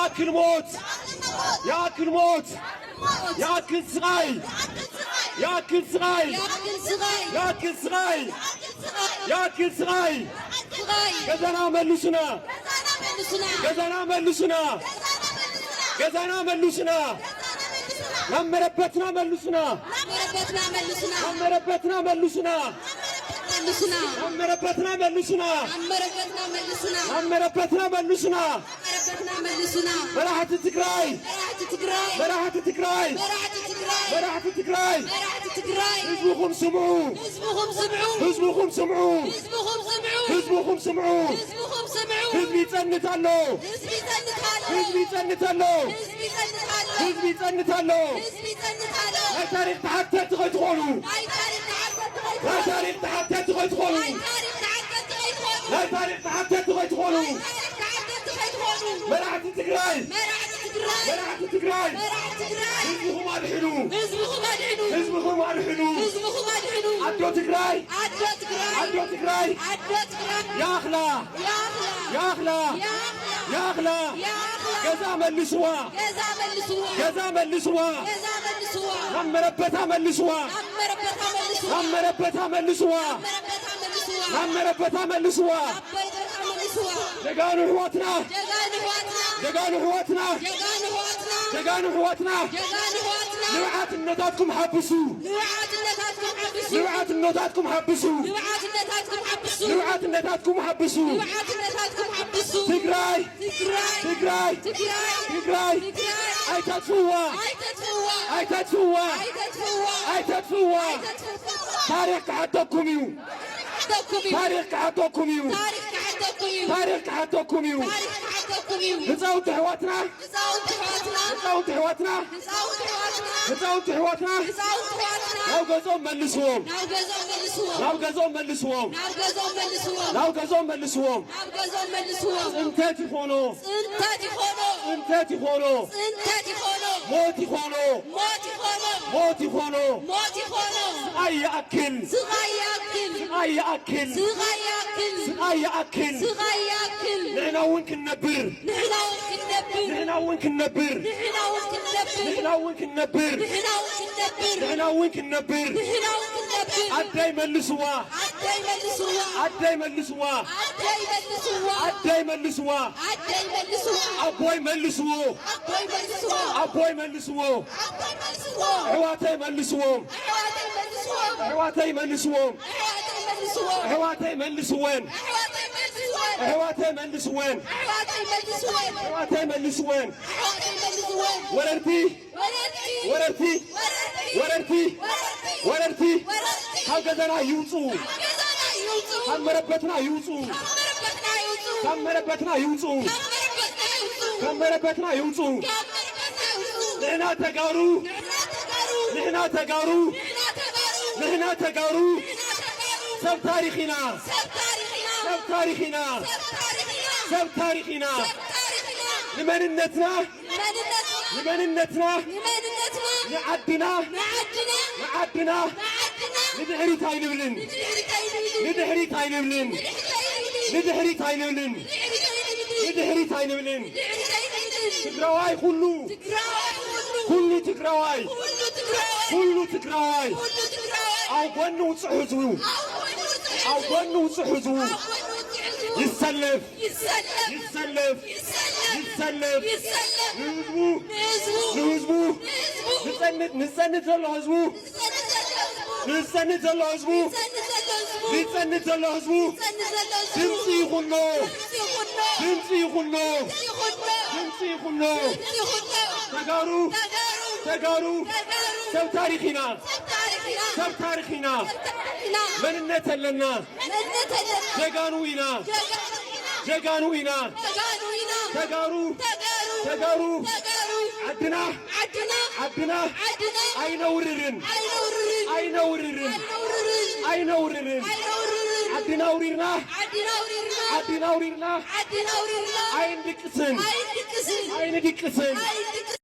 ያክል ሞት ያክል ሞት ያክል ስቃይ ያክል ስቃይ ያክል ስቃይ ያክል ስቃይ ገዛና መልሱና ገዛና መልሱና ገዛና መልሱና ናመረበትና መልሱና ናመረበትና መልሱና ናመረበትና መልሱና ናመረበትና መልሱና በረሃት ትግራይ በረሃት ትግራይ በረሃት ትግራይ ህዝብኩም ስምዑ ህዝብኩም ስምዑ ህዝብኩም ስምዑ ህዝብ ይጸንታሎ ህዝብ ይጸንታሎ ህዝብ ይጸንታሎ ናይ ታሪክ ተሓተቲ ኸይትኾኑ ናይ ታሪክ ተሓተቲ ኸይትኾኑ ናይ ታሪክ ተሓተቲ ኸይትኾኑ መራሕቲ ትግራይ መራሕቲ ትግራይ ህዝብኩም ኣድሕኑ ህዝብኩም ኣድሕኑ ኣዶ ትግራይ ኣዶ ትግራይ ያኽላ ያኽላ ያኽላ ገዛ መልስዋ ገዛ መልስዋ ናመረበታ መልስዋ ናመረበታ መልስዋ ናመረበታ መልስዋ ደጋኑ ሕወትና ደጋኑ ሕወትና ደጋኑ ሕወትና ንብዓትነታትኩም ሓብሱ ንብዓትነታትኩም ሓብሱ ንብዓትነታትኩም ሓብሱ ትግራይ ትግራይ ትግራይ ኣይተጥፍዋ ኣይተጥፍዋ ኣይተጥፍዋ ታሪክ ክሓተኩም እዩ ታሪክ ክሓተኩም እዩ ታሪክ ክሓተኩም እዩ ህፃውንቲ ሕዋትና ህፃውንቲ ሕዋትና ህፃውንቲ ሕዋትና ናብ ገዞም መልስዎም ናብ ገዞም መልስዎም ናብ ገዞም መልስዎም ፅንተት ይኾኑ ፅንተት ይኾኑ ሞት ይኾኑ ሞት ይኾኑ ስቃይ ይኣክል ስቃይ ይኣክል ስቃይ ይኣክል ንሕና እውን ክንነብር ንሕና እውን ክንነብር ንሕና እውን ክንነብር ንሕና እውን ክንነብር ኣዳይ መልስዋ ኣዳይ መልስዋ ኣዳይ መልስዋ ኣቦይ መልስዎ ኣቦይ መልስዎ ሕዋተይ መልስዎም ሕዋተይ መልስዎም ሕዋተይ መልስወን ሕዋተይ መልስወን ሕዋተይ መልስወን ወረርቲ ወረርቲ ወረርቲ ወረርቲ ካብ ገዛና ይውፁ ካብ መረበትና ይውፁ ካብ መረበትና ይውፁ ካብ መረበትና ይውፁ ንሕና ተጋሩ ንሕና ተጋሩ ንሕና ተጋሩ ሰብ ታሪኽ ኢና ሰብ ታሪኽ ኢና ሰብ ታሪኽ ኢና ንመንነትና ንመንነትና ንዓድና ንዓድና ንድሕሪት ኣይንብልን ንድሕሪት ኣይንብልን ንድሕሪት ኣይንብልን ንድሕሪት ኣይንብልን ትግራዋይ ኩሉ ኩሉ ትግራዋይ ኩሉ ትግራዋይ ኣብ ጎኑ ውፅእ ህዝቡ ኣብ ጎኑ ውፅእ ህዝቡ ይሰለፍ ይሰለፍ ይሰለፍ ንህዝቡ ንህዝቡ ንፀንት ዘሎ ህዝቡ ንፀንት ዘሎ ህዝቡ ንፀንት ዘሎ ህዝቡ ድምፂ ይኹኖ ድምፂ ይኹኖ ድምፂ ይኹኖ ተጋሩ ተጋሩ ሰብ ታሪኽ ኢና ሰብ ታሪኽ ኢና መንነት ኣለና ጀጋኑ ኢና ጀጋኑ ኢና ተጋሩ ተጋሩ ዓድና ዓድና ኣይነውርርን ኣይነውርርን ኣይነውርርን ዓድና ውሪርና ዓድና ውሪርና ኣይንድቅስን ኣይንድቅስን